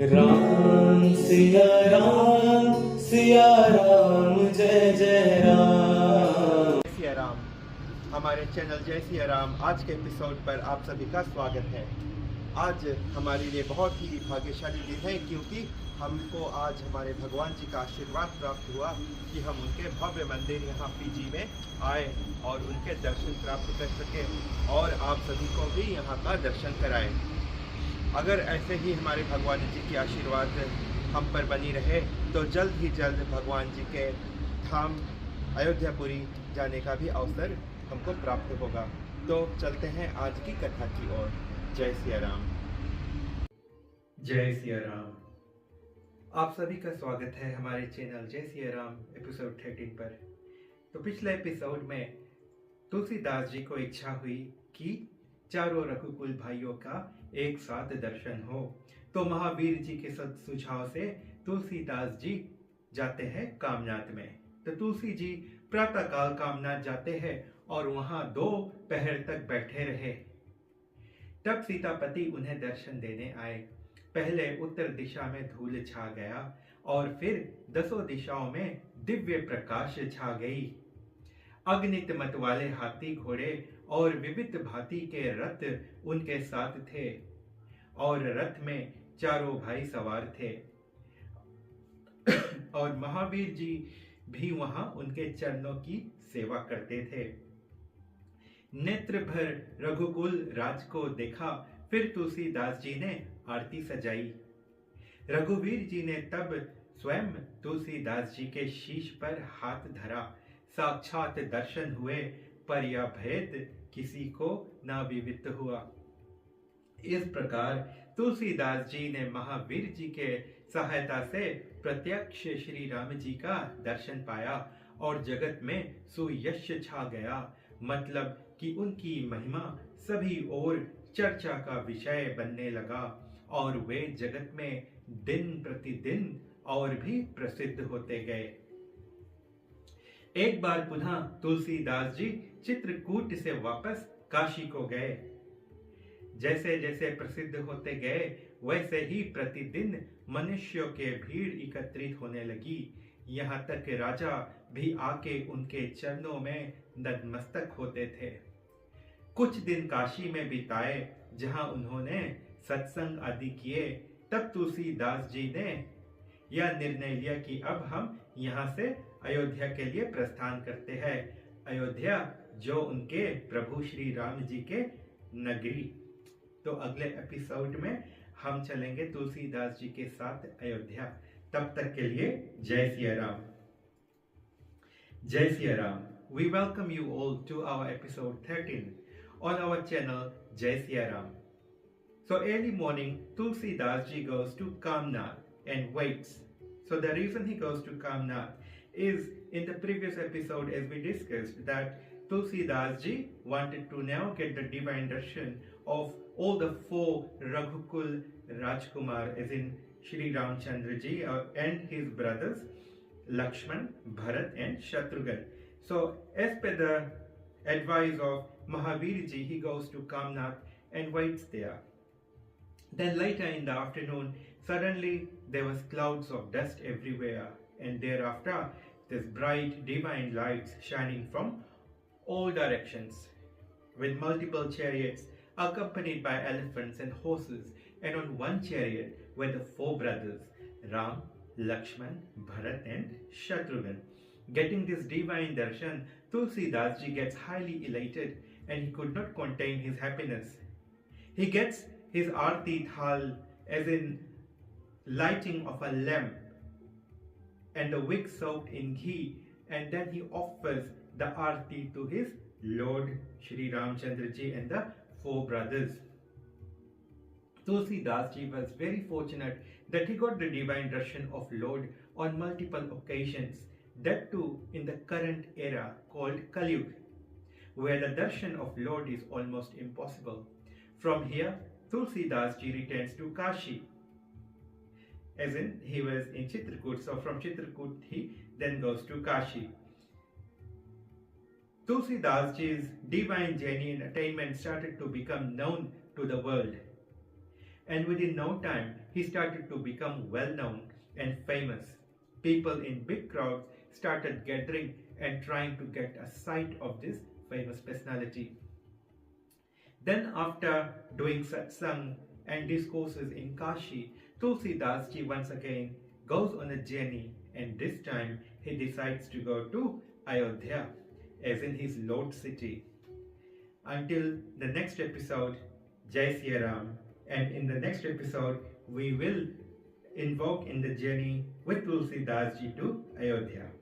राम सिया राम जय जय राम। जय सिया राम। हमारे चैनल जय सिया राम आज के एपिसोड पर आप सभी का स्वागत है। आज हमारे लिए बहुत ही भाग्यशाली दिन है क्योंकि हमको आज हमारे भगवान जी का आशीर्वाद प्राप्त हुआ कि हम उनके भव्य मंदिर यहाँ पीजी में आए और उनके दर्शन प्राप्त कर सके और आप सभी को भी यहाँ का दर्शन कराएं। अगर ऐसे ही हमारे भगवान जी की आशीर्वाद हम पर बनी रहे तो जल्द ही जल्द भगवान जी के धाम अयोध्यापुरी जाने का भी अवसर हमको प्राप्त होगा। तो चलते हैं आज की कथा की ओर। जय सिया राम। जय सिया राम। आप सभी का स्वागत है हमारे चैनल जय सिया राम एपिसोड 13 पर। तो पिछले एपिसोड में तुलसीदास जी को इच्छा हुई कि चारों रघुकुल भाइयों का एक साथ दर्शन हो, तो महावीर जी के सुझाव से तुलसीदास जी जाते हैं कामनाथ में। तो तुलसी जी प्रातःकाल कामनाथ जाते हैं और वहां 2 पहर तक बैठे रहे। तब सीतापति उन्हें दर्शन देने आए। पहले उत्तर दिशा में धूल छा गया और फिर 10 दिशाओं में दिव्य प्रकाश छा गई। अग्नित मत वाले हाथी घोड़े और विविध भांति के रथ उनके साथ थे और रथ में चारों भाई सवार थे और महावीर जी भी वहां उनके चरणों की सेवा करते थे। नेत्र भर रघुकुल राज को देखा, फिर तुलसीदास जी ने आरती सजाई। रघुवीर जी ने तब स्वयं तुलसीदास जी के शीश पर हाथ धरा। साक्षात दर्शन हुए, पर यह भेद किसी को ना विवित हुआ। इस प्रकार तुलसीदास जी ने महावीर जी के सहायता से प्रत्यक्ष श्री राम जी का दर्शन पाया और जगत में सुयश छा गया। मतलब कि उनकी महिमा सभी ओर चर्चा का विषय बनने लगा और वे जगत में दिन प्रतिदिन और भी प्रसिद्ध होते गए। एक बार पुनः तुलसीदास जी चित्रकूट से वापस काशी को गए। जैसे जैसे प्रसिद्ध होते गए वैसे ही प्रतिदिन मनुष्यों के भीड़ एकत्रित होने लगी। यहाँ तक राजा भी आके उनके चरणों में नतमस्तक होते थे। कुछ दिन काशी में बिताए जहाँ उन्होंने सत्संग आदि किए। तब तुलसीदास जी ने यह निर्णय लिया कि अब हम यहाँ से अयोध्या के लिए प्रस्थान करते हैं। अयोध्या जो उनके प्रभु श्री राम जी के नगरी। तो अगले एपिसोड में हम चलेंगे तुलसीदास जी के साथ अयोध्या। तब तक के लिए जय सिया राम। जय Siya Ram. We welcome you all to our episode 13 on our channel Jai Siya Ram. So early morning, Tulsidas ji goes to Kamnath and waits. So the reason he goes to Kamnath is, in the previous episode as we discussed, that Tulsidas ji wanted to now get the divine darshan of all the 4 Raghukul Rajkumar, as in Shri Ramchandra ji and his brothers Lakshman, Bharat and Shatrughan. So as per the advice of Mahavir ji, he goes to Kamnath and waits there. Then later in the afternoon, suddenly there was clouds of dust everywhere, and thereafter this bright divine lights shining from all directions, with multiple chariots accompanied by elephants and horses, and on one chariot were the 4 brothers Ram, Lakshman, Bharat and Shatrughan. Getting this divine darshan, Tulsidas ji gets highly elated and he could not contain his happiness. He gets his arti thal, as in lighting of a lamp and a wick soaked in ghee, and then he offers the arti to his Lord Shri Ramchandra ji and the 4 brothers. Tulsidas ji was very fortunate that he got the divine darshan of Lord on multiple occasions, that too in the current era called Kali Yuga, where the darshan of Lord is almost impossible. From here, Tulsidas ji returns to Kashi, as in he was in Chitrakoot, so from Chitrakoot he then goes to Kashi. Tulsidas ji's divine journey and attainment started to become known to the world. and within no time he started to become well known and famous. People in big crowds started gathering and trying to get a sight of this famous personality. Then after doing satsang and discourses in Kashi, Tulsidas ji once again goes on a journey, and this time he decides to go to Ayodhya, as in his Lord city. Until the next episode, Jai Siya Ram, and in the next episode we will invoke in the journey with Tulsidas ji to Ayodhya.